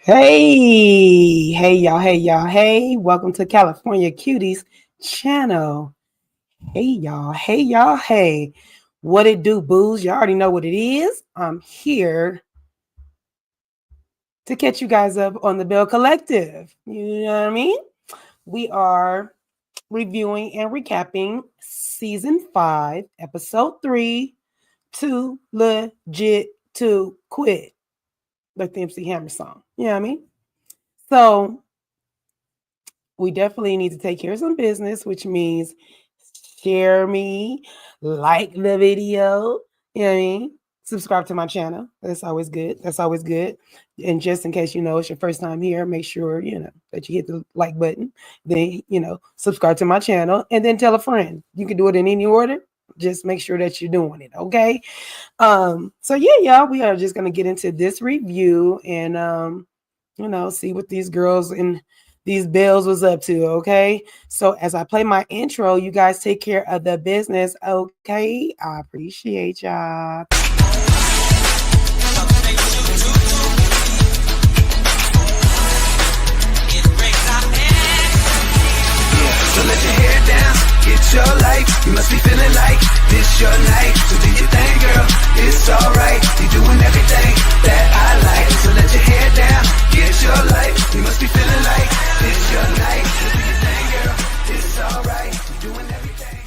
Hey, welcome to California Cuties channel. Hey. What it do, booze? You already know what it is. I'm here to catch you guys up on the Belle Collective. You know what I mean? We are reviewing and recapping season 5, episode 3, Too Legit to Quit, like the MC Hammer song. You know what I mean? So we definitely need to take care of some business, which means share me, like the video, you know what I mean? Subscribe to my channel. That's always good. And just in case it's your first time here, make sure that you hit the like button. Then subscribe to my channel and then tell a friend. You can do it in any order. Just make sure that you're doing it, okay? So yeah, y'all, we are just gonna get into this review and see what these girls and these Bells was up to, okay? So as I play my intro, you guys take care of the business, okay? I appreciate y'all. So let your hair down, get your life. You must be feeling like this your night. So do your thing, girl, it's alright. You're doing everything that I like. So let your hair down, get your life. You must be feeling like this your night. So do your thing, girl, it's alright. You're doing everything.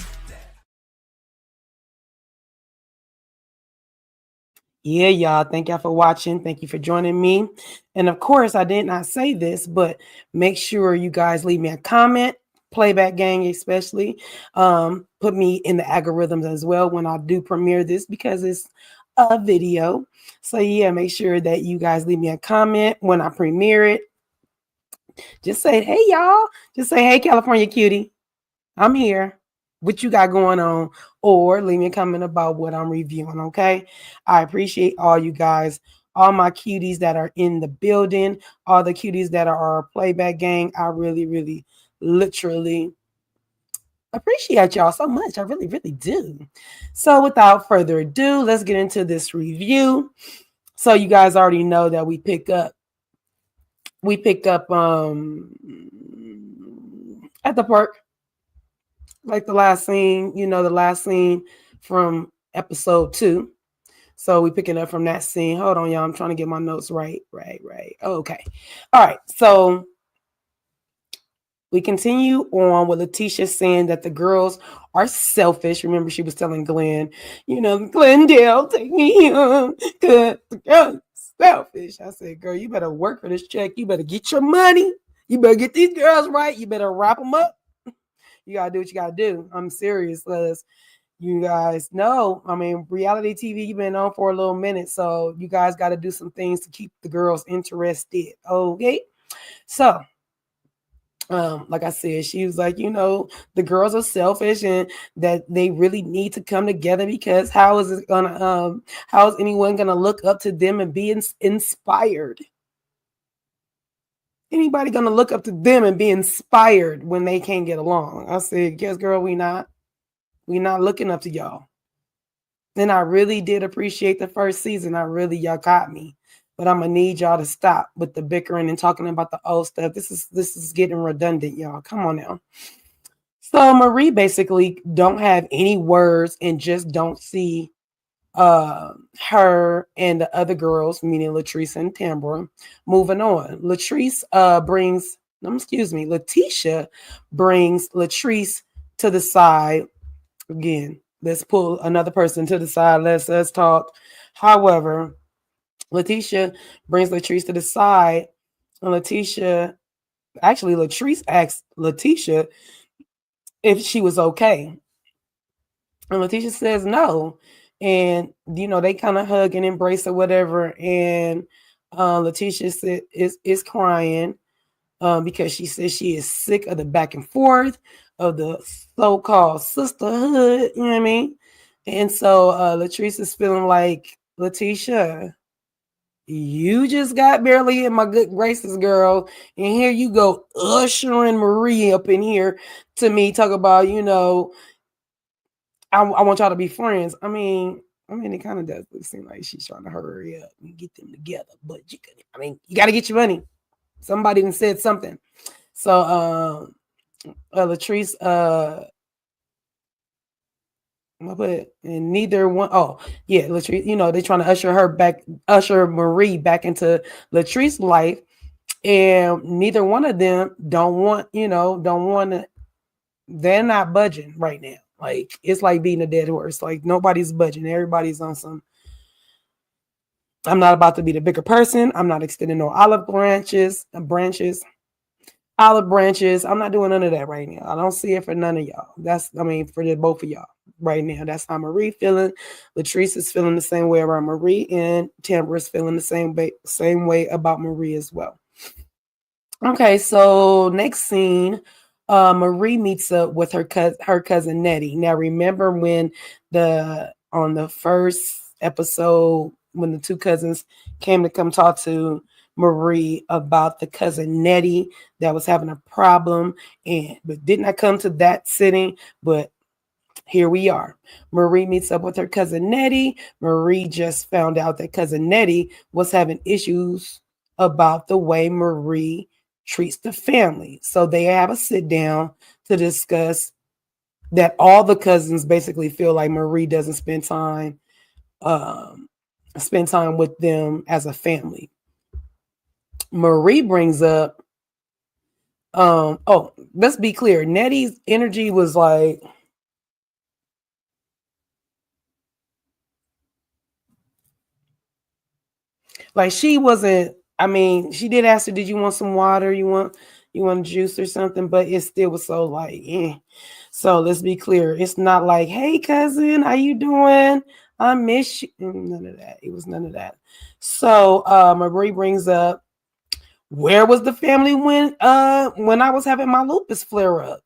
Yeah, y'all. Thank y'all for watching. Thank you for joining me. And of course, I did not say this, but make sure you guys leave me a comment. Playback gang especially, put me in the algorithms as well when I do premiere this because it's a video. So yeah, make sure that you guys leave me a comment when I premiere it. Just say, hey y'all, just say, hey California cutie, I'm here. What you got going on? Or leave me a comment about what I'm reviewing, okay? I appreciate all you guys, all my cuties that are in the building, all the cuties that are our playback gang. I really literally appreciate y'all so much. I really do. So without further ado, let's get into this review. So you guys already know that we picked up at the park, like the last scene, the last scene from episode 2. So we picking up from that scene. Hold on, y'all. I'm trying to get my notes right. Okay. All right. So we continue on with Letitia saying that the girls are selfish. Remember, she was telling Glenn, Glendale, take me home because the girls selfish. I said, girl, you better work for this check. You better get your money. You better get these girls right. You better wrap them up. You got to do what you got to do. I'm serious, because you guys know, reality TV, you've been on for a little minute. So you guys got to do some things to keep the girls interested. Okay. So like I said, she was like, the girls are selfish and that they really need to come together because how is anyone gonna look up to them and be inspired? Anybody gonna look up to them and be inspired when they can't get along? I said, yes, girl, we not looking up to y'all. And I really did appreciate the first season. Y'all got me. But I'm gonna need y'all to stop with the bickering and talking about the old stuff. This is getting redundant, y'all. Come on now. So Marie basically don't have any words and just don't see her and the other girls, meaning Latrice and Tambra, moving on. Letitia brings Latrice to the side. Again, let's pull another person to the side. Let's talk. However, Letitia brings Latrice to the side, and Latrice asked Letitia if she was okay. And Letitia says no. And, they kind of hug and embrace or whatever. And Letitia is crying because she says she is sick of the back and forth of the so-called sisterhood. You know what I mean? And so Latrice is feeling like, Letitia, you just got barely in my good graces, girl. And here you go ushering Marie up in here to me, talk about, I want y'all to be friends. I mean, it kind of does seem like she's trying to hurry up and get them together. But you got to get your money. Somebody done said something. So, Latrice, but and neither one, oh yeah, Latrice, they're trying to usher Marie back into Latrice's life, and neither one of them don't want to. They're not budging right now. Like, it's like beating a dead horse. Like, nobody's budging. Everybody's on some, I'm not about to be the bigger person. I'm not extending no olive branches. I'm not doing none of that right now. I don't see it for none of y'all. For the both of y'all right now. That's how Marie feeling. Latrice is feeling the same way about Marie, and Tamara's feeling the same way about Marie as well. Okay, so next scene, Marie meets up with her cousin Nettie. Now, remember when on the first episode, when the two cousins came to come talk to Marie about the cousin Nettie that was having a problem, but did not come to that sitting, but here we are. Marie meets up with her cousin Nettie. Marie just found out that cousin Nettie was having issues about the way Marie treats the family. So they have a sit down to discuss that all the cousins basically feel like Marie doesn't spend time with them as a family. Marie brings up, let's be clear. Nettie's energy was like, she wasn't, she did ask her, did you want some water? You want juice or something? But it still was so like, So let's be clear. It's not like, hey cousin, how you doing? I miss you. None of that. It was none of that. So Marie brings up, where was the family when I was having my lupus flare up?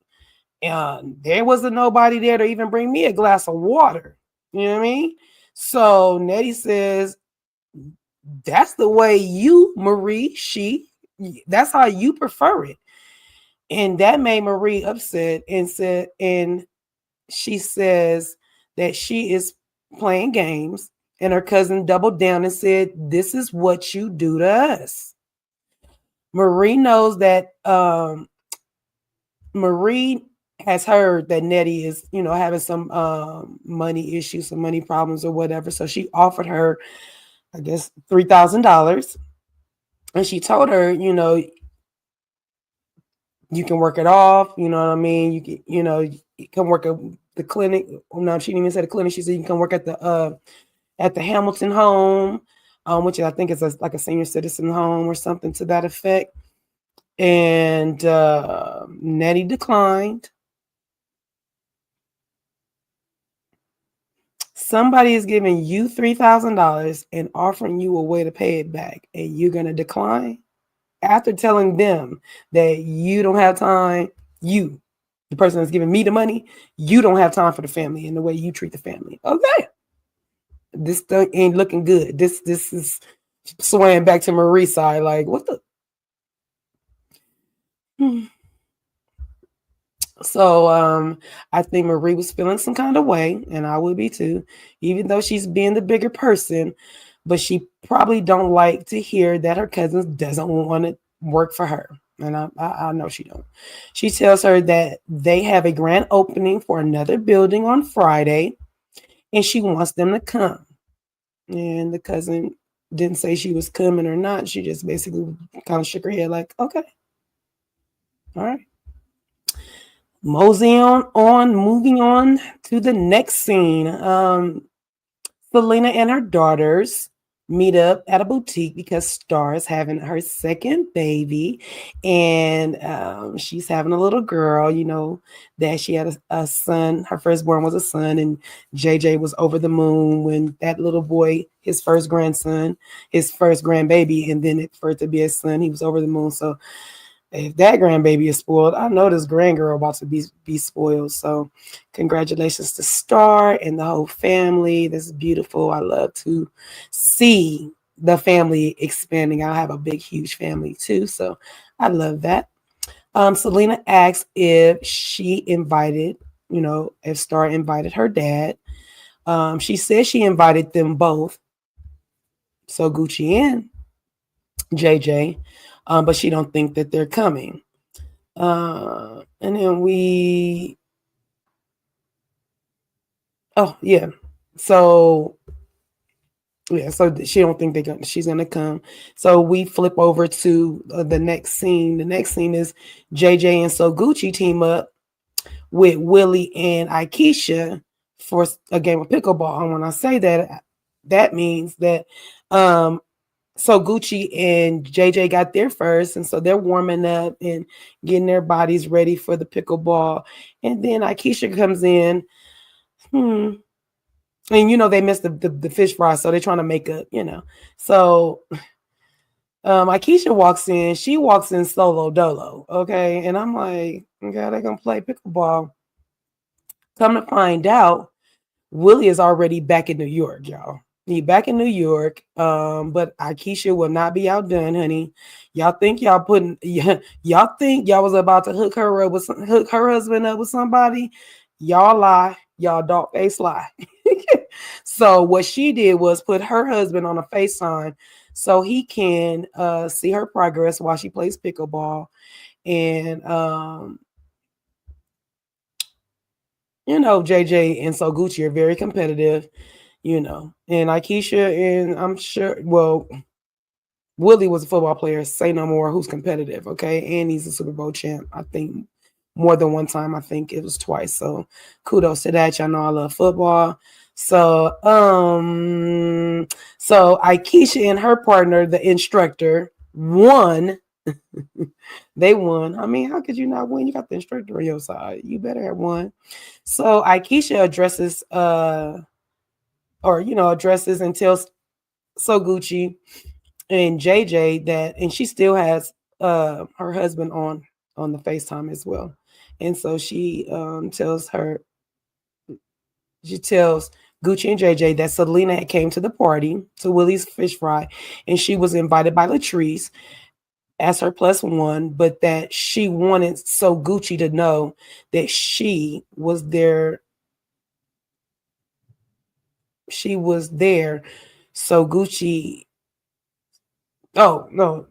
There wasn't nobody there to even bring me a glass of water. You know what I mean? So Nettie says, that's the way you, Marie, that's how you prefer it. And that made Marie upset and she says that she is playing games, and her cousin doubled down and said, this is what you do to us. Marie knows that Marie has heard that Nettie is, having some money issues, some money problems or whatever. So she offered her, I guess, $3,000. And she told her, you can work it off. You know what I mean? You can, you can work at the clinic. No, she didn't even say the clinic. She said you can come work at the Hamilton home, which I think is like a senior citizen home or something to that effect. And Nettie declined. Somebody is giving you $3,000 and offering you a way to pay it back, and you're going to decline after telling them that you don't have time. The person that's giving me the money, you don't have time for the family and the way you treat the family. Okay. This thing ain't looking good. This is swaying back to Marie's side. Like, what the? So I think Marie was feeling some kind of way, and I would be too, even though she's being the bigger person, but she probably don't like to hear that her cousin doesn't want to work for her. And I know she don't. She tells her that they have a grand opening for another building on Friday, and she wants them to come. And the cousin didn't say she was coming or not. She just basically kind of shook her head like, okay. All right. Moving on to the next scene. Selena and her daughters meet up at a boutique because Star is having her second baby, and she's having a little girl. That she had a son. Her firstborn was a son, and JJ was over the moon when that little boy, his first grandson, his first grandbaby, and then for it to be a son, he was over the moon. So if that grandbaby is spoiled, I know this grandgirl about to be spoiled. So congratulations to Star and the whole family. This is beautiful. I love to see the family expanding. I have a big, huge family too. So I love that. Selena asked if she invited, if Star invited her dad. She says she invited them both, so Gucci and JJ, but she don't think that they're coming. And then oh yeah, so yeah, so she don't think she's gonna come. So we flip over to the next scene. The next scene is JJ and So Gucci team up with Willie and Aikisha for a game of pickleball. And when I say that, that means that so Gucci and JJ got there first, and so they're warming up and getting their bodies ready for the pickleball. And then Aikisha comes in. And they missed the fish fry, so they're trying to make up. So Aikisha walks in. She walks in solo dolo, okay? And I'm like, okay, they're gonna play pickleball. Come to find out, Willie is already back in New York, y'all. He back in New York, but Aikisha will not be outdone, honey. Y'all think y'all y'all think y'all was about to hook her husband up with somebody? Y'all lie, y'all dog face lie. So what she did was put her husband on a FaceTime so he can see her progress while she plays pickleball. And JJ and So Gucci are very competitive, and Aikisha, and I'm sure, well, Willie was a football player, say no more, who's competitive, okay? And he's a Super Bowl champ, I think more than one time. I think it was twice. So kudos to that. Y'all know I love football. So Aikisha and her partner, the instructor, won. They won. I mean, how could you not win? You got the instructor on your side. You better have won. So Aikisha addresses addresses and tells So Gucci and JJ that, and she still has her husband on the FaceTime as well. And so she tells Gucci and JJ that Selena came to the party, to Willie's fish fry, and she was invited by Latrice as her +1, but that she wanted So Gucci to know that she was there. She was there. So Gucci, oh no,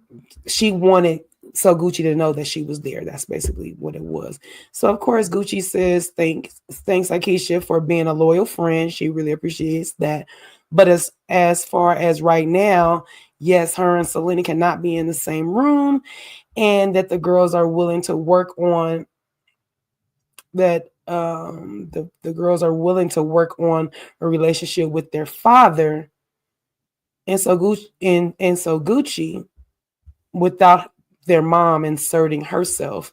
she wanted So Gucci to know that she was there. That's basically what it was. So of course Gucci says thanks Aikisha for being a loyal friend. She really appreciates that. But as far as right now, yes, her and Selena cannot be in the same room, and that the girls are willing to work on that. The girls are willing to work on a relationship with their father, and so Gucci, without their mom inserting herself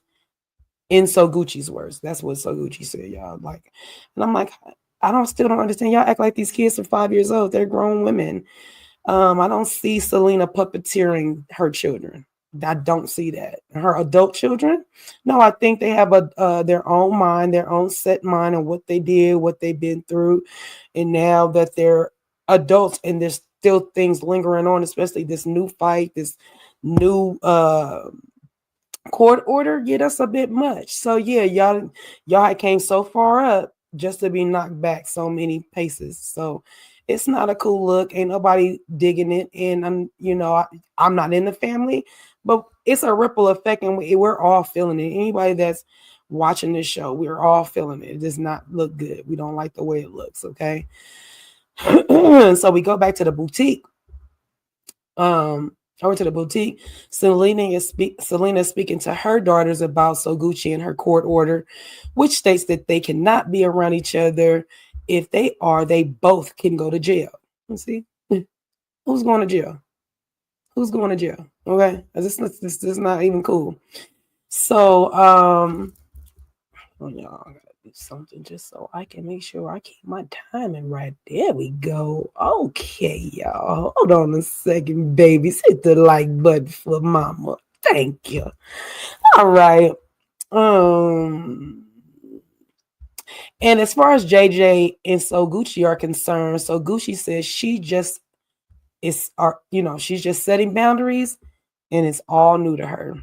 in So Gucci's words. That's what So Gucci said, y'all. Like, and I'm like, still don't understand. Y'all act like these kids are 5 years old. They're grown women. I don't see Selena puppeteering her children. I don't see that. Her adult children, no, I think they have their own mind, their own set mind on what they did, what they've been through, and now that they're adults and there's still things lingering on, especially this new fight, this new court order, yeah, that's a bit much. So yeah, y'all came so far up just to be knocked back so many paces. So it's not a cool look. Ain't nobody digging it. And I'm not in the family, but it's a ripple effect, and we're all feeling it. Anybody that's watching this show, we're all feeling it. It does not look good. We don't like the way it looks. Okay. So we go back to the boutique. Over to the boutique. Selena is speaking to her daughters about So Gucci and her court order, which states that they cannot be around each other. If they are, they both can go to jail. You see, who's going to jail? Who's going to jail? Okay, this is not even cool. So, oh, y'all, I gotta do something just so I can make sure I keep my timing right. There we go. Okay, y'all. Hold on a second, babies. Hit the like button for mama. Thank you. All right. And as far as JJ and So Gucci are concerned, So Gucci says she's just setting boundaries, and it's all new to her.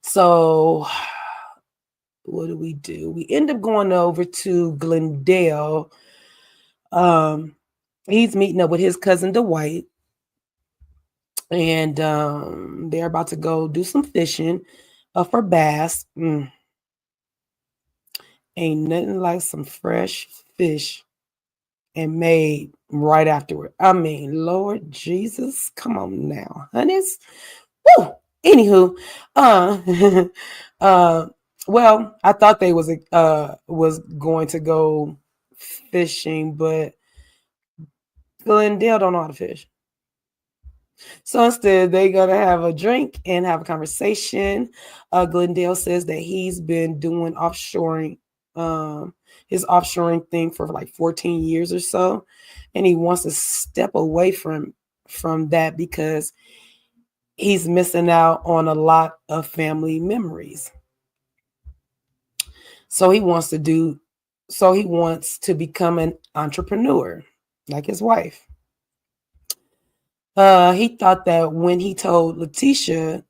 So what do? We end up going over to Glendale, Um, he's meeting up with his cousin Dwight, and they're about to go do some fishing for bass. Ain't nothing like some fresh fish and made right afterward. I mean, Lord Jesus, come on now, honeys. Woo! Anywho, uh, uh, well, I thought they was going to go fishing, but Glendale don't know how to fish. So instead, they're gonna have a drink and have a conversation. Glendale says that he's been doing offshoring, his offshoring thing for like 14 years or so, and he wants to step away from that because he's missing out on a lot of family memories. So he wants to do, so he wants to become an entrepreneur, like his wife. He thought that when he told Letitia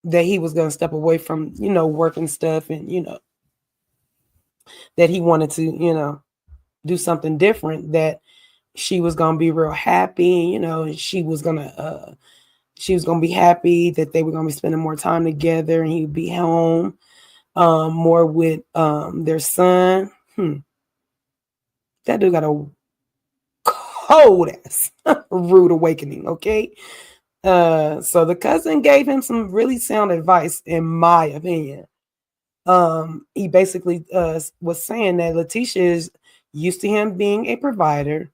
that he was going to step away from, work and stuff, and, that he wanted to, do something different, that she was going to be real happy, and she was going to be happy that they were going to be spending more time together, and he would be home more with their son. That dude got a cold ass rude awakening, okay? So the cousin gave him some really sound advice, in my opinion. He basically was saying that Letitia is used to him being a provider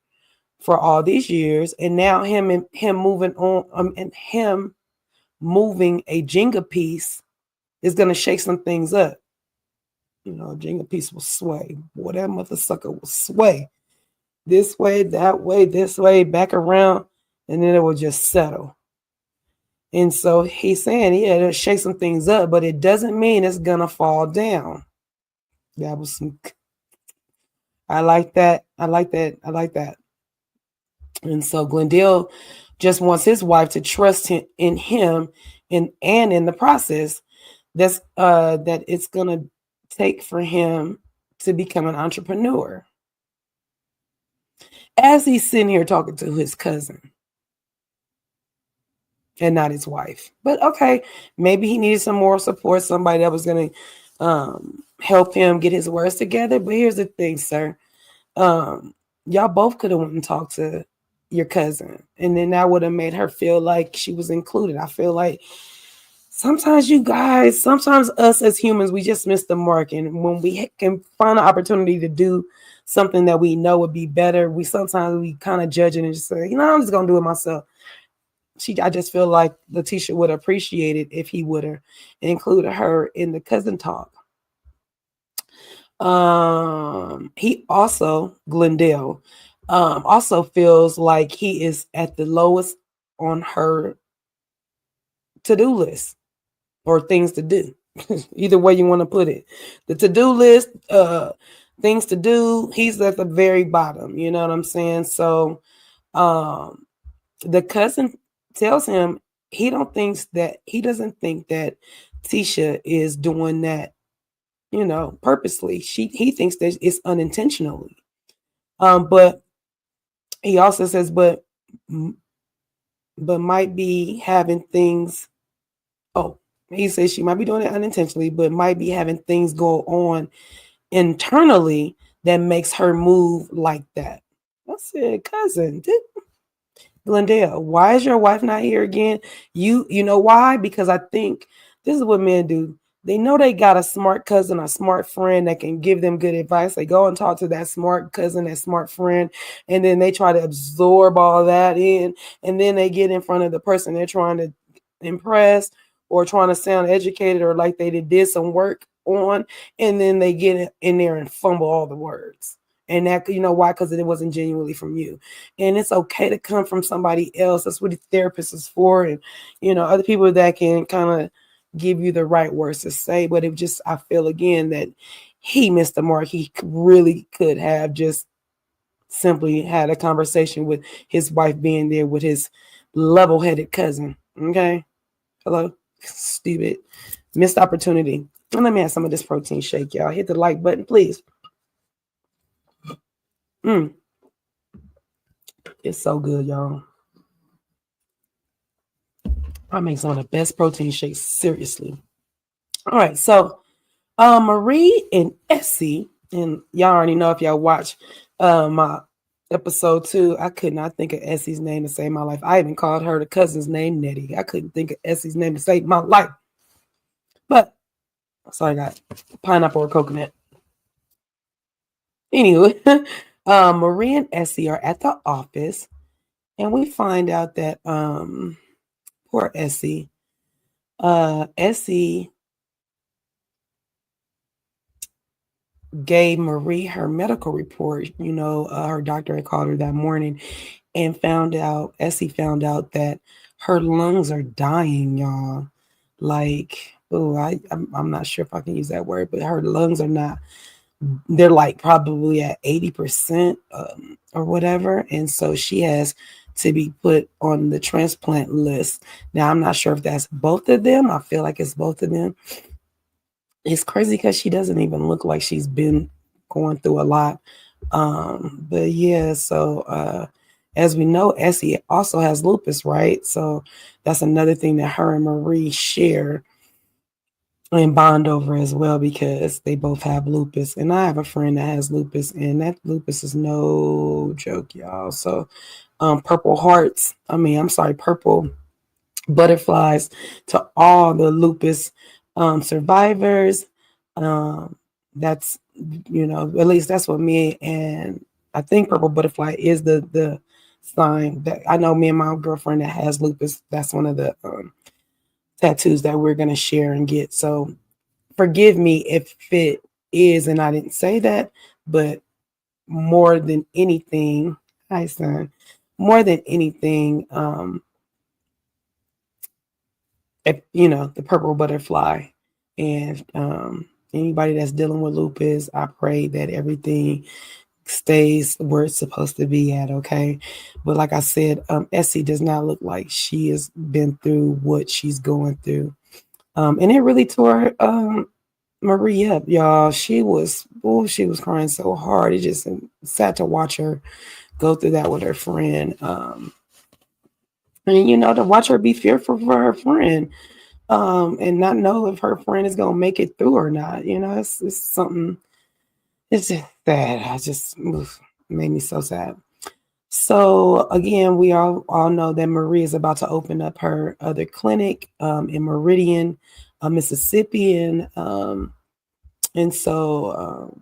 for all these years, and now him moving on, and him moving a Jenga piece is gonna shake some things up. A Jenga piece will sway. Boy, that mother sucker will sway this way, that way, this way, back around, and then it will just settle. And so he's saying, yeah, it'll shake some things up, but it doesn't mean it's gonna fall down. That was some. I like that. I like that. I like that. And so Glendale just wants his wife to trust in him, and in the process, that it's gonna take for him to become an entrepreneur. As he's sitting here talking to his cousin and not his wife. But okay, maybe he needed some more support, somebody that was going to help him get his words together. But here's the thing, sir. Y'all both could have went and talked to your cousin, and then that would have made her feel like she was included. I feel like sometimes us as humans, we just miss the mark. And when we can find an opportunity to do something that we know would be better, we kind of judge it and just say, I'm just going to do it myself. I just feel like Letitia would appreciate it if he would have included her in the cousin talk. He also, Glendale, also feels like he is at the lowest on her to-do list, or things to do. Either way you want to put it. The to-do list, things to do, he's at the very bottom. You know what I'm saying? So the cousin tells him he doesn't think that Tisha is doing that, purposely. He thinks that it's unintentionally. But he also says, but might be having things. Oh, he says she might be doing it unintentionally, but might be having things go on internally that makes her move like that. I said, cousin, Glendale, why is your wife not here again? You know why? Because I think this is what men do. They know they got a smart cousin, a smart friend that can give them good advice. They go and talk to that smart cousin, that smart friend, and then they try to absorb all that in, and then they get in front of the person they're trying to impress, or trying to sound educated, or like they did some work on, and then they get in there and fumble all the words. And that, why? Because it wasn't genuinely from you. And it's okay to come from somebody else. That's what the therapist is for. And, other people that can kind of give you the right words to say. But I feel again that he missed the mark. He really could have just simply had a conversation with his wife being there with his level-headed cousin. Okay? Hello? Stupid. Missed opportunity. And let me have some of this protein shake, y'all. Hit the like button, please. It's so good, y'all. I make some of the best protein shakes, seriously. All right, so Marie and Essie, and y'all already know if y'all watch my episode 2, I could not think of Essie's name to save my life. I even called her the cousin's name Nettie. I couldn't think of Essie's name to save my life. But sorry, I got pineapple or coconut. Anyway, Marie and Essie are at the office, and we find out that poor Essie, Essie gave Marie her medical report. Her doctor had called her that morning and Essie found out that her lungs are dying, y'all. Like, oh, I'm not sure if I can use that word, but her lungs are not, they're like probably at 80% or whatever. And so she has to be put on the transplant list. Now, I'm not sure if that's both of them. I feel like it's both of them. It's crazy because she doesn't even look like she's been going through a lot. But yeah, so as we know, Essie also has lupus, right? So that's another thing that her and Marie share and bond over as well, because they both have lupus. And I have a friend that has lupus, and that lupus is no joke, y'all. So purple butterflies to all the lupus survivors. That's, at least that's what me and I think purple butterfly is the sign that I know. Me and my girlfriend that has lupus, that's one of the tattoos that we're going to share and get. So forgive me if it is and I didn't say that, but more than anything, hi son, more than anything, the purple butterfly. And anybody that's dealing with lupus, I pray that everything stays where it's supposed to be at, okay? But like I said, Essie does not look like she has been through what she's going through. And it really tore Marie up, y'all. She was crying so hard. It just sad to watch her go through that with her friend. And to watch her be fearful for her friend. And not know if her friend is gonna make it through or not. It's something. It's just sad. Made me so sad. So again, we all know that Marie is about to open up her other clinic in Meridian, Mississippi, and so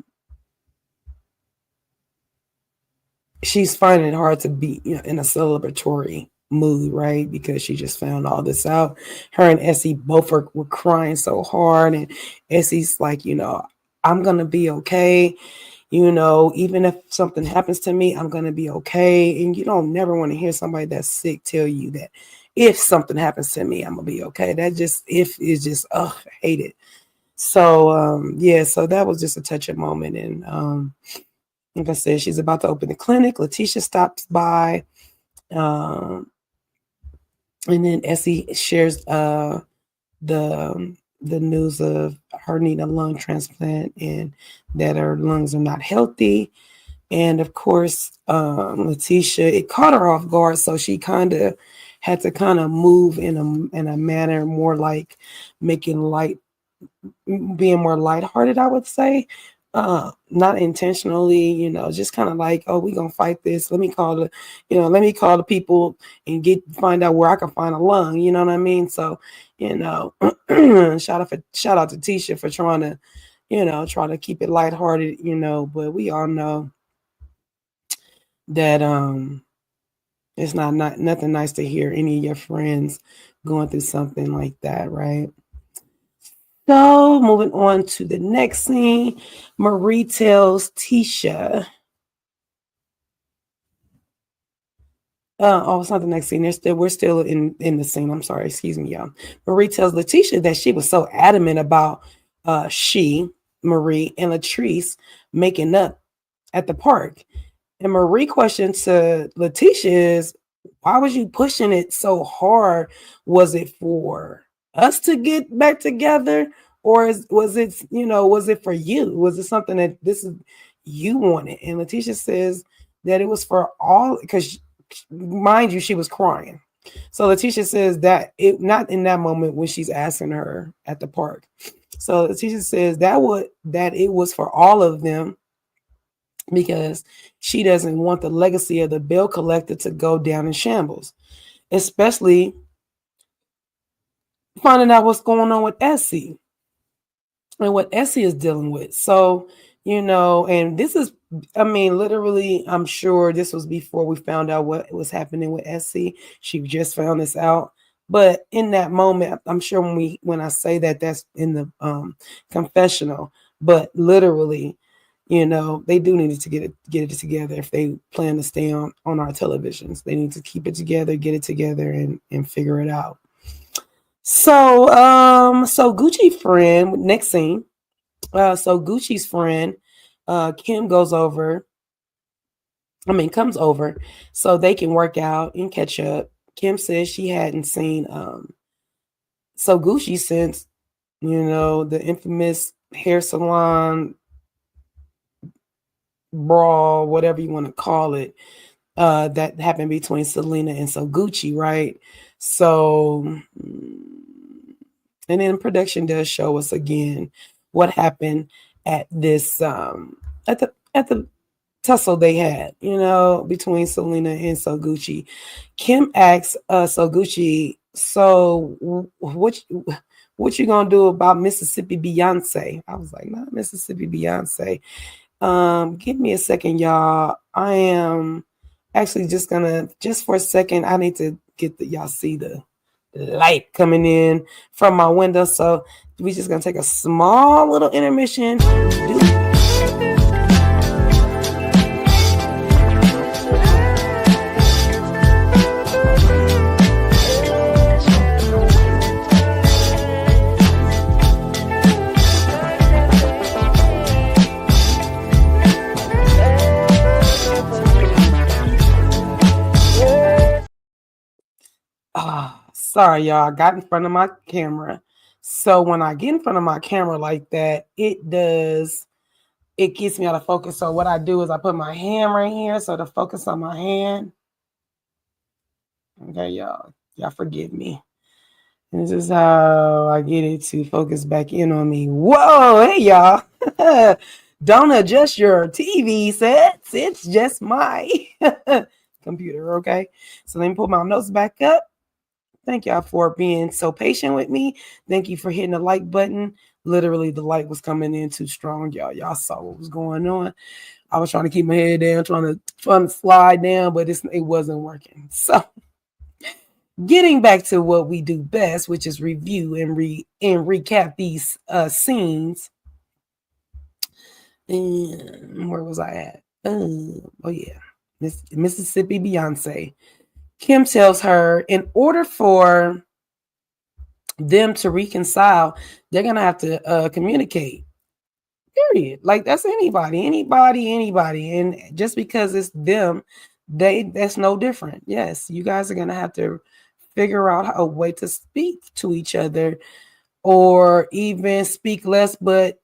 she's finding it hard to be in a celebratory mood, right? Because she just found all this out. Her and Essie both were crying so hard, and Essie's like, I'm gonna be okay. Even if something happens to me, I'm gonna be okay. And you don't never want to hear somebody that's sick tell you that if something happens to me, I'm gonna be okay. That just if is just I hate it. So yeah, so that was just a touching moment. And like I said, she's about to open the clinic. Letitia stops by. And then Essie shares the news of her needing a lung transplant and that her lungs are not healthy. And of course, Letitia, it caught her off guard, so she kind of had to kind of move in a manner more like being more lighthearted, I would say. Not intentionally, just kind of like, oh, we gonna fight this. Let me call the people and find out where I can find a lung. You know what I mean? So, shout out to Tisha for trying to keep it lighthearted. But we all know that it's not nothing nice to hear any of your friends going through something like that, right? So moving on to the next scene, Marie tells Tisha. It's not the next scene. We're still in the scene. I'm sorry, excuse me, y'all. Marie tells Letitia that she was so adamant about Marie, and Latrice making up at the park. And Marie question to Letitia is, why was you pushing it so hard? Was it for us to get back together? Or was it for you? Was it something that this is you wanted? And Letitia says that it was for all, because mind you, she was crying. So Letitia says that it not in that moment when she's asking her at the park. So Letitia says that it was for all of them because she doesn't want the legacy of the bill collector to go down in shambles, especially finding out what's going on with Essie and what Essie is dealing with. So, and this is, I mean, literally, I'm sure this was before we found out what was happening with Essie. She just found this out. But in that moment, I'm sure when I say that, that's in the confessional. But literally, they do need to get it together if they plan to stay on our televisions. They need to keep it together, get it together, and figure it out. So Gucci friend, next scene. So Gucci's friend, Kim comes over so they can work out and catch up. Kim says she hadn't seen so Gucci since, the infamous hair salon brawl, whatever you want to call it, that happened between Selena and So Gucci, right? So, and then production does show us again what happened at this at the tussle they had, between Selena and So Gucci. Kim asks So Gucci, so what you gonna do about Mississippi Beyonce? I was like, not Mississippi Beyonce. Give me a second, y'all. I am actually just for a second, I need to get y'all see the light coming in from my window. So we're just gonna take a small little intermission. Sorry, y'all. I got in front of my camera. So when I get in front of my camera like that, it gets me out of focus. So what I do is I put my hand right here so to focus on my hand. Okay, y'all. Y'all forgive me. And this is how I get it to focus back in on me. Whoa, hey y'all. Don't adjust your TV sets. It's just my computer, okay? So let me pull my notes back up. Thank y'all for being so patient with me. Thank you for hitting the like button. Literally, the light was coming in too strong, y'all. Y'all saw what was going on. I was trying to keep my head down, trying to slide down, but it wasn't working. So, getting back to what we do best, which is review and recap these scenes. And where was I at? Oh yeah, Mississippi Beyonce. Kim tells her in order for them to reconcile, they're going to have to communicate. Period. Like that's anybody. And just because it's them, that's no different. Yes, you guys are going to have to figure out a way to speak to each other or even speak less, but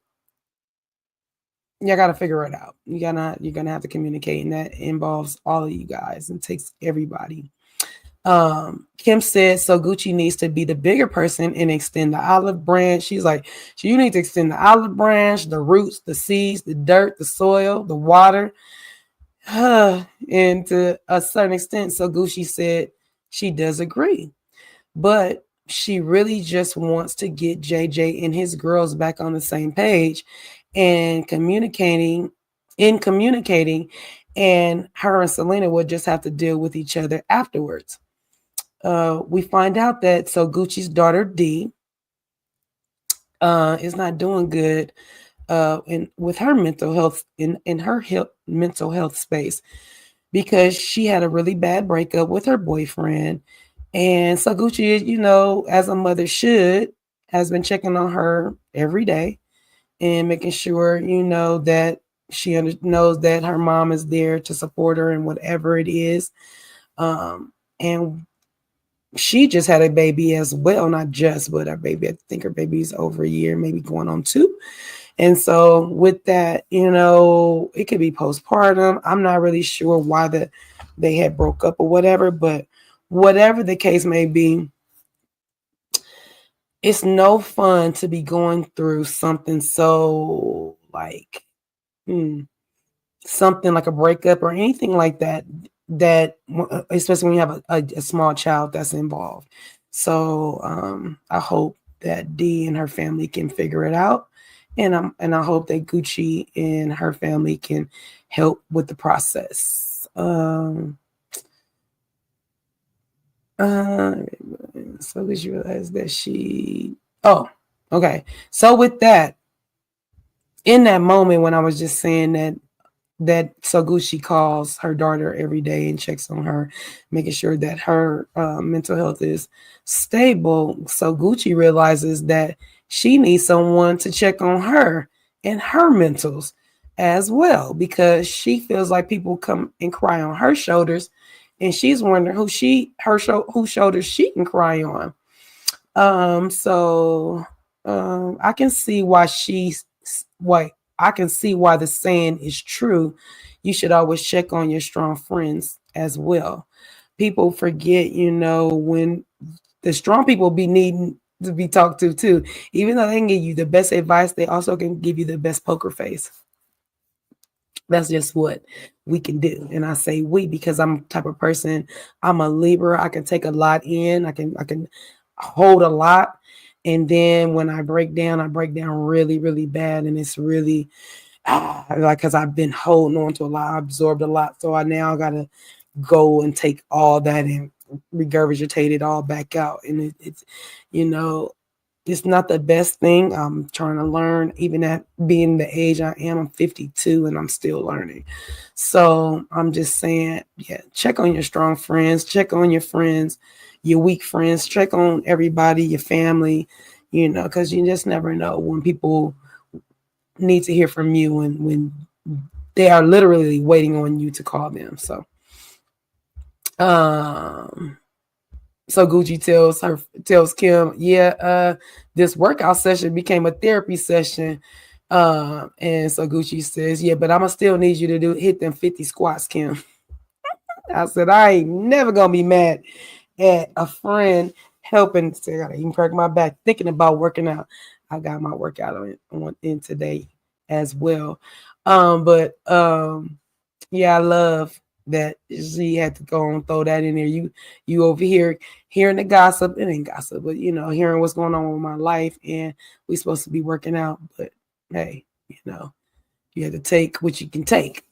you got to figure it out. You're going to have to communicate, and that involves all of you guys and takes everybody. Kim said, so Gucci needs to be the bigger person and extend the olive branch. She's like, so you need to extend the olive branch, the roots, the seeds, the dirt, the soil, the water. And to a certain extent, so Gucci said she does agree, but she really just wants to get JJ and his girls back on the same page and communicating, and her and Selena would just have to deal with each other afterwards. We find out that so Gucci's daughter D is not doing good with her mental health in her mental health space because she had a really bad breakup with her boyfriend. And so Gucci, as a mother should, has been checking on her every day and making sure, that she knows that her mom is there to support her in whatever it is. And she just had a baby as well, not just, but her baby, I think her baby's over a year, maybe going on 2. And so with that, it could be postpartum. I'm not really sure why they had broke up or whatever, but whatever the case may be, it's no fun to be going through something so like something like a breakup or anything like that, especially when you have a small child that's involved. So I hope that Dee and her family can figure it out, and I hope that Cutiee and her family can help with the process. So we realize that okay. So with that, in that moment when I was just saying that Soguchi calls her daughter every day and checks on her, making sure that her mental health is stable. Soguchi realizes that she needs someone to check on her and her mentals as well, because she feels like people come and cry on her shoulders, and she's wondering whose shoulders she can cry on. I can see I can see why the saying is true. You should always check on your strong friends as well. People forget, when the strong people be needing to be talked to too. Even though they can give you the best advice, they also can give you the best poker face. That's just what we can do. And I say we because I'm the type of person, I'm a Libra. I can take a lot in. I can hold a lot. And then when I break down really, really bad. And it's really like, because I've been holding on to a lot, I absorbed a lot. So I now got to go and take all that and regurgitate it all back out. And it's, it's not the best thing. I'm trying to learn, even at being the age I am. I'm 52 and I'm still learning. So I'm just saying, yeah, check on your strong friends, check on your friends, your weak friends, check on everybody, your family, because you just never know when people need to hear from you and when they are literally waiting on you to call them. So, so Gucci tells Kim, yeah, this workout session became a therapy session. And so Gucci says, yeah, but I'ma still need you to hit them 50 squats, Kim. I said, I ain't never gonna be mad at a friend helping. So I gotta even crack my back thinking about working out. I got my workout on in today as well. But yeah, I love that she had to go and throw that in there. You over here hearing the gossip. It ain't gossip, but hearing what's going on with my life, and we supposed to be working out. But hey, you have to take what you can take.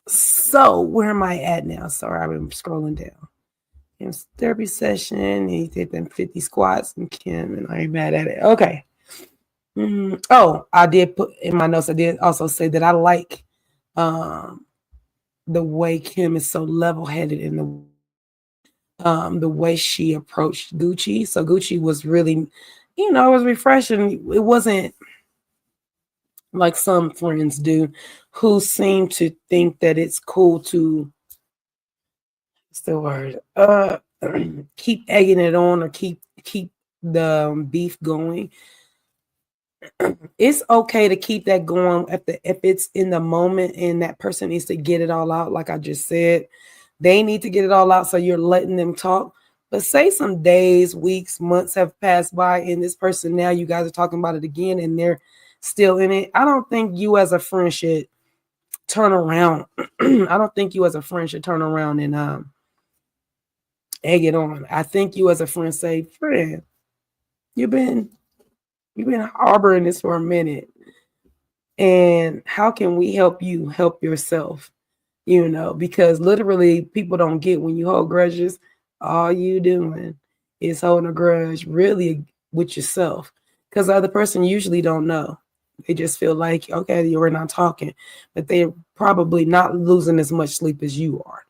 So where am I at now? Sorry, I've been scrolling down. Kim's therapy session. He did them 50 squats and Kim, and I ain't mad at it. Okay. Oh, I did put in my notes. I did also say that I like the way Kim is so level-headed in the way she approached Gucci. So Gucci was really, it was refreshing. It wasn't like some friends do who seem to think that it's cool to, what's the word? Keep egging it on or keep the beef going. It's okay to keep that going if it's in the moment and that person needs to get it all out. Like I just said, they need to get it all out. So you're letting them talk. But say some days, weeks, months have passed by, and this person now you guys are talking about it again, and they're still in it. I don't think you as a friend should turn around. I don't think you as a friend should turn around and egg it on. I think you as a friend say, friend, you've been harboring this for a minute. And how can we help you help yourself? Because literally people don't get when you hold grudges, all you doing is holding a grudge really with yourself. Because the other person usually don't know. They just feel like, okay, you're not talking, but they're probably not losing as much sleep as you are.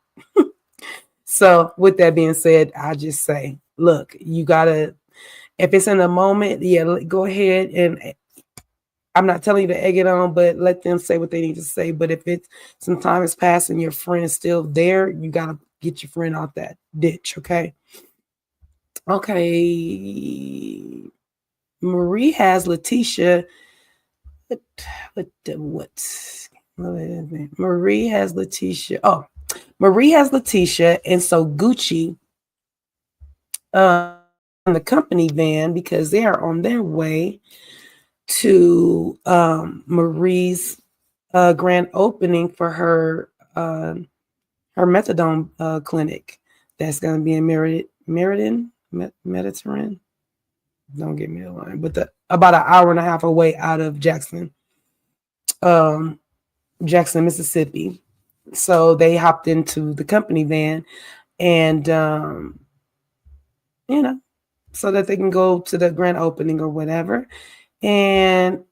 So with that being said, I just say, look, you gotta, if it's in a moment, yeah, go ahead and I'm not telling you to egg it on, but let them say what they need to say. But if it's some time has passed and your friend is still there, you gotta get your friend out that ditch, okay? Okay. Marie has Letitia what? Marie has Letitia. Oh, Marie has Letitia, and so Gucci in the company van because they are on their way to Marie's grand opening for her methadone clinic that's going to be in Mediterranean. Don't get me the line, but about an hour and a half away out of um, Jackson, Mississippi. So they hopped into the company van, and you know, so that they can go to the grand opening or whatever. And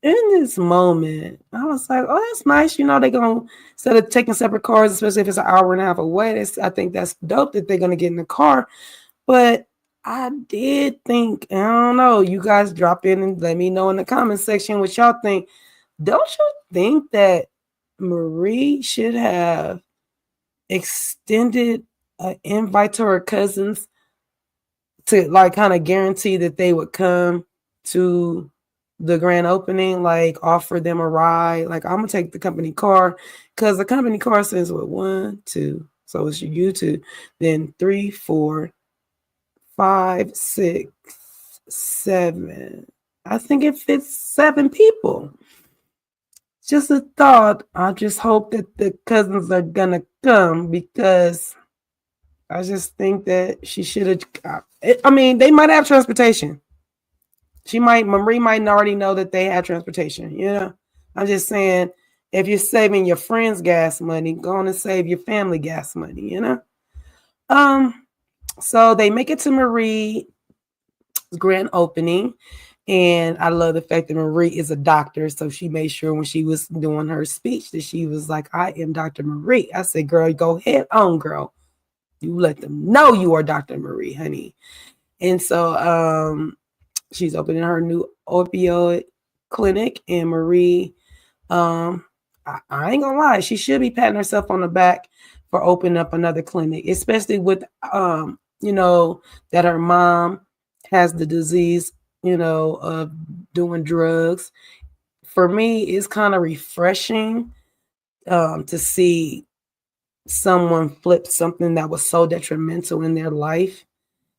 in this moment, I was like, oh, that's nice. They're going to, instead of taking separate cars, especially if it's an hour and a half away, I think that's dope that they're going to get in the car. But I did think, I don't know, you guys drop in and let me know in the comment section what y'all think. Don't you think that Marie should have extended an invite to her cousins to like kind of guarantee that they would come to the grand opening, like offer them a ride? Like, I'm gonna take the company car because the company car says what, 1, 2, so it's you two, then 3, 4, 5, 6, 7. I think it fits 7 people. Just a thought. I just hope that the cousins are gonna come because I just think that she should have. I mean, they might have transportation. Marie might already know that they have transportation. I'm just saying, if you're saving your friends gas money, go on and save your family gas money. So they make it to Marie's grand opening. And I love the fact that Marie is a doctor. So she made sure when she was doing her speech that she was like, I am Dr. Marie. I said, girl, go head on, girl. You let them know you are Dr. Marie, honey. And so she's opening her new opioid clinic. And Marie, I ain't gonna lie, she should be patting herself on the back for opening up another clinic, especially with, that her mom has the disease, of doing drugs. For me, it's kind of refreshing to see someone flip something that was so detrimental in their life,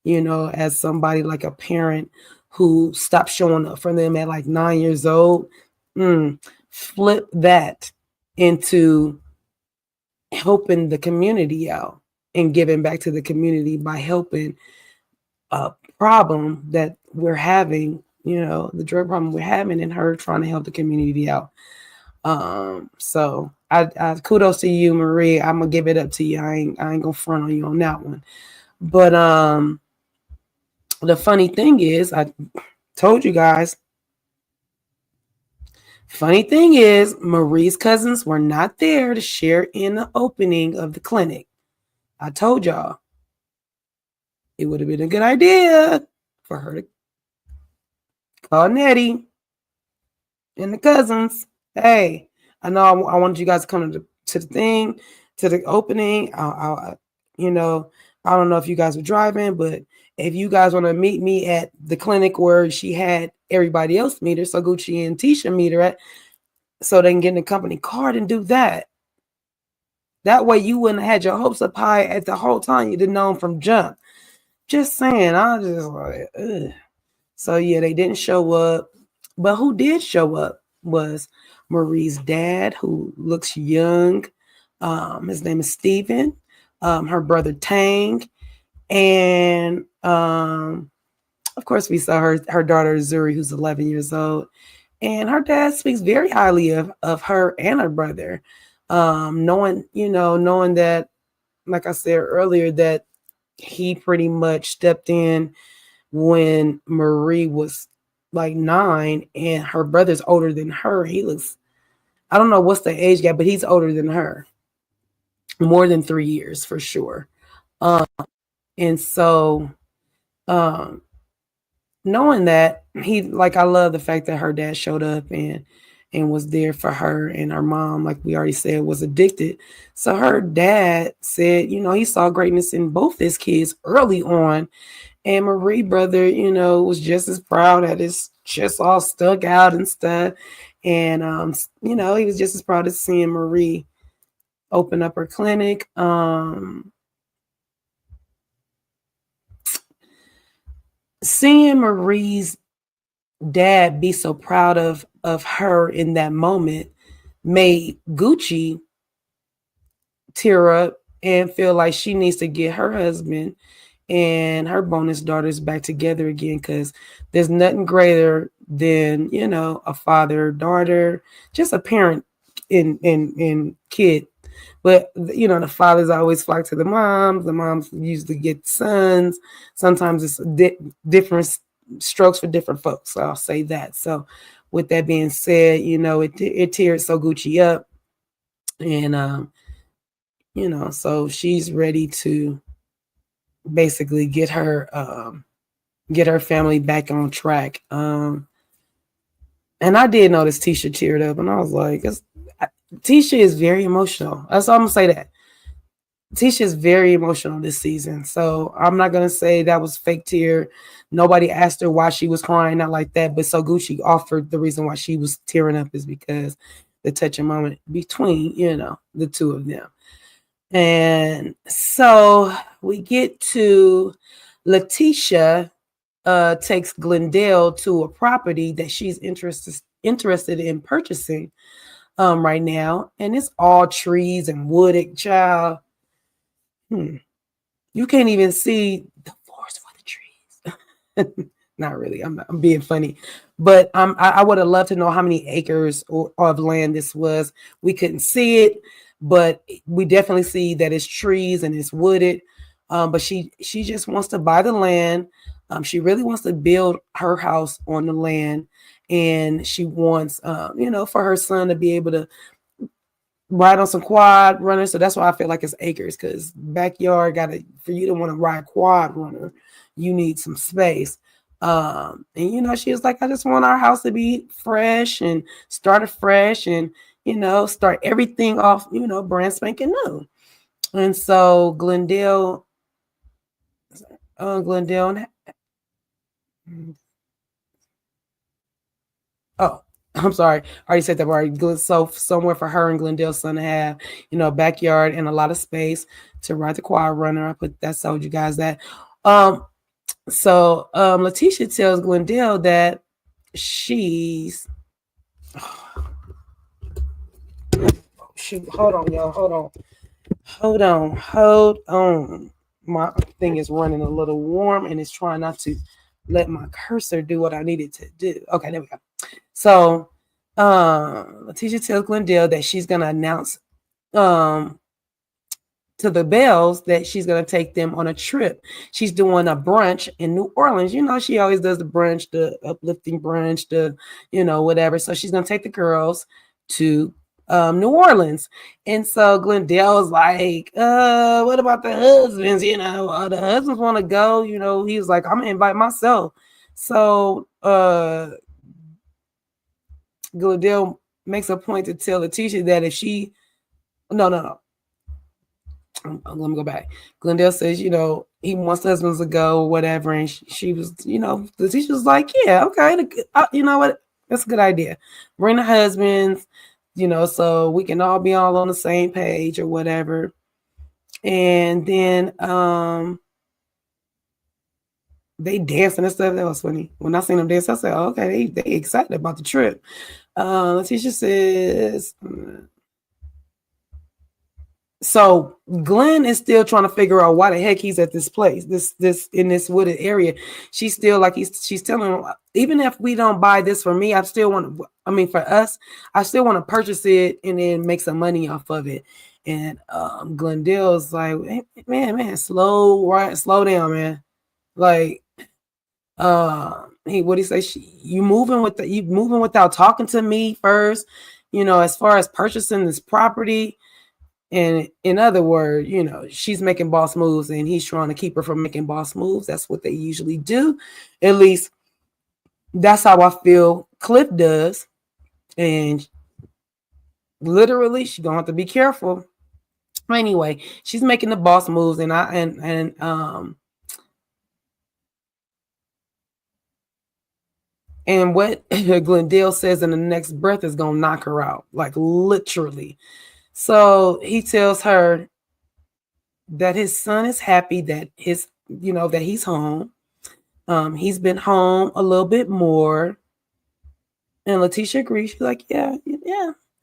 as somebody like a parent who stopped showing up for them at like 9 years old, flip that into helping the community out and giving back to the community by helping a problem that we're having, the drug problem we're having, and her trying to help the community out. So I kudos to you, Marie. I'm gonna give it up to you. I ain't gonna front on you on that one. But the funny thing is, I told you guys. Funny thing is, Marie's cousins were not there to share in the opening of the clinic. I told y'all it would have been a good idea for her to call Nettie and the cousins. Hey, I know I wanted you guys to come to the thing, to the opening. I don't know if you guys were driving, but if you guys want to meet me at the clinic where she had everybody else meet her, so Gucci and Tisha meet her at, so they can get in the company card and do that. That way you wouldn't have had your hopes up high at the whole time. You didn't know them from jump. Just saying, I just like, ugh. So yeah, they didn't show up. But who did show up was Marie's dad, who looks young. His name is Steven. Her brother Tang. And of course we saw her daughter Zuri, who's 11 years old. And her dad speaks very highly of her and her brother. Knowing that, like I said earlier, that he pretty much stepped in when Marie was like 9 and her brother's older than her. He looks, I don't know what's the age gap, but he's older than her. More than 3 years for sure. And so knowing that, I love the fact that her dad showed up and was there for her, and her mom, like we already said, was addicted. So her dad said, he saw greatness in both his kids early on. And Marie brother, was just as proud at his chest all stuck out and stuff. And he was just as proud of seeing Marie open up her clinic. Seeing Marie's dad be so proud of her in that moment made Gucci tear up and feel like she needs to get her husband and her bonus daughters back together again, because there's nothing greater than a father daughter, just a parent and kid. But the fathers always flock to the moms usually get sons. Sometimes it's different strokes for different folks, so I'll say that. So with that being said, it teared So Gucci up, and so she's ready to basically get her family back on track. And I did notice Tisha teared up, and I was like, Tisha is very emotional. That's all I'm gonna say. That Tisha is very emotional this season, so I'm not gonna say that was fake tear. Nobody asked her why she was crying, not like that. But So Gucci offered the reason why she was tearing up is because the touching moment between the two of them. And so we get to Letitia takes Glendale to a property that she's interested in purchasing right now, and it's all trees and wooded. Child, you can't even see the forest for the trees. Not really. I'm being funny, but I would have loved to know how many acres of land this was. We couldn't see it, but we definitely see that it's trees and it's wooded. But she just wants to buy the land. She really wants to build her house on the land, and she wants, for her son to be able to ride on some quad runners. So that's why I feel like it's acres, because backyard for you to want to ride quad runner, you need some space. And she was like, I just want our house to be fresh and start afresh and start everything off, brand spanking new. And so Glendale, oh, I'm sorry. I already said that word. So somewhere for her and Glendale's son to have, backyard and a lot of space to ride the quad runner. Told you guys that. So Letitia tells Glendale that she's shoot, hold on, y'all. Hold on. My thing is running a little warm and it's trying not to let my cursor do what I needed to do. Okay, there we go. So Letitia tells Glendale that she's gonna announce to the Bells that she's going to take them on a trip. She's doing a brunch in New Orleans. She always does the brunch, the uplifting brunch, whatever. So she's going to take the girls to New Orleans. And so Glendale was like, what about the husbands? The husbands want to go. He was like, I'm going to invite myself. So Glendale makes a point to tell Letitia that if she, no. Let me go back. Glendale says, he wants the husbands to go, whatever. And she was, the teacher was like, yeah, okay. You know what? That's a good idea. Bring the husbands, so we can all be all on the same page or whatever. And then they dancing and stuff. That was funny. When I seen them dance, I said, oh, okay, they excited about the trip. Letitia says, so Glenn is still trying to figure out why the heck he's at this place, this in this wooded area. She's still like she's telling him, even if we don't buy this for me, for us, I still want to purchase it and then make some money off of it. And Glendale's like, hey, man, slow down, man. Like, what he say? You moving without talking to me first, as far as purchasing this property. And in other words, she's making boss moves and he's trying to keep her from making boss moves. That's what they usually do. At least that's how I feel Cliff does. And literally, she's going to have to be careful. Anyway, she's making the boss moves and And what Glendale says in the next breath is going to knock her out, like literally. So he tells her that his son is happy that that he's home. He's been home a little bit more. And Letitia agrees. She's like, yeah.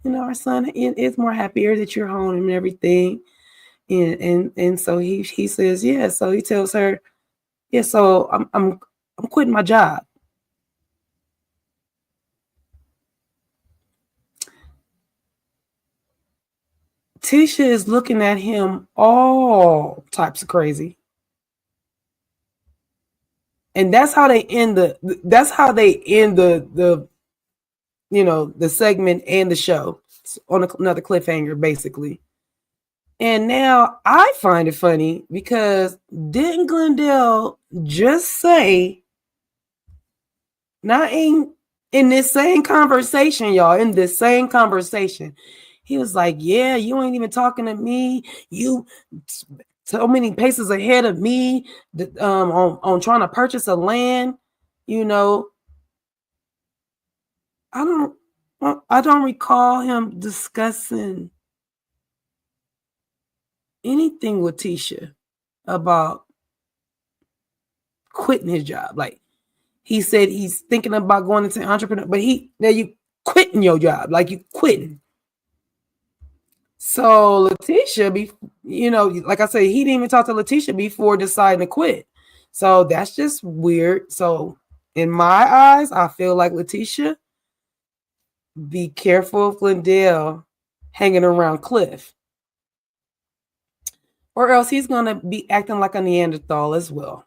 Our son is more happier that you're home and everything. And so he says, yeah. So he tells her, yeah, so I'm quitting my job. Tisha is looking at him all types of crazy. And that's how they end the the segment and the show on another cliffhanger, basically. And now I find it funny because didn't Glendale just say, not in this same conversation, y'all, in this same conversation, he was like, yeah, you ain't even talking to me. You so many paces ahead of me on trying to purchase a land, I don't recall him discussing anything with Tisha about quitting his job. Like, he said he's thinking about going into entrepreneur, but you quitting your job, like you quitting. So Letitia, like I said, he didn't even talk to Letitia before deciding to quit. So that's just weird. So in my eyes, I feel like Letitia, be careful of Glendale hanging around Cliff, or else he's going to be acting like a Neanderthal as well.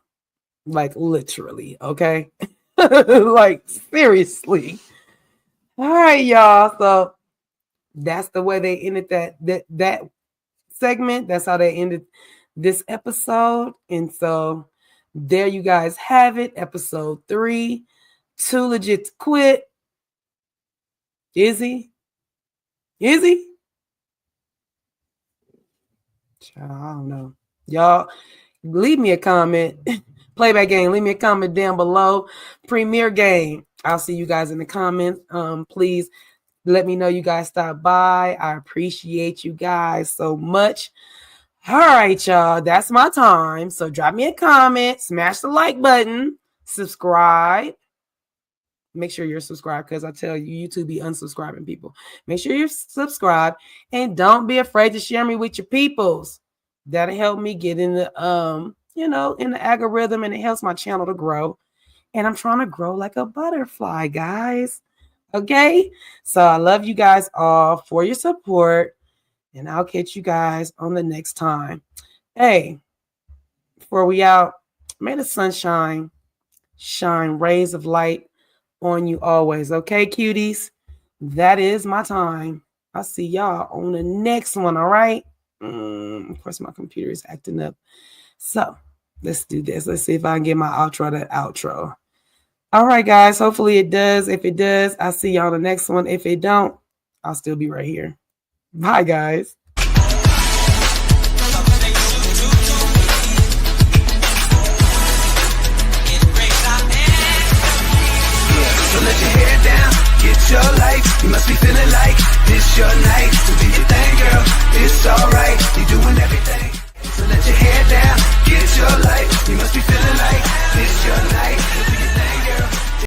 Like literally, okay? Like seriously. All right, y'all. So that's the way they ended that segment. That's how they ended this episode. And so there you guys have it. Episode 3. Too Legit to Quit. Is he? I don't know. Y'all, leave me a comment. Playback game, leave me a comment down below. Premiere game. I'll see you guys in the comments. Please let me know you guys stopped by. I appreciate you guys so much. All right, y'all. That's my time. So drop me a comment, smash the like button, subscribe. Make sure you're subscribed, because I tell you, YouTube be unsubscribing people. Make sure you're subscribed, and don't be afraid to share me with your peoples. That'll help me get in the in the algorithm, and it helps my channel to grow. And I'm trying to grow like a butterfly, guys. Okay, so I love you guys all for your support, and I'll catch you guys on the next time. Hey, before we out, may the sunshine shine rays of light on you always. Okay, cuties, that is my time. I'll see y'all on the next one. All right. Of course, my computer is acting up. So let's do this. Let's see if I can get my outro to outro. All right, guys. Hopefully it does. If it does, I'll see y'all on the next one. If it don't, I'll still be right here. Bye, guys. So let your hair down, get your life. You must be feeling like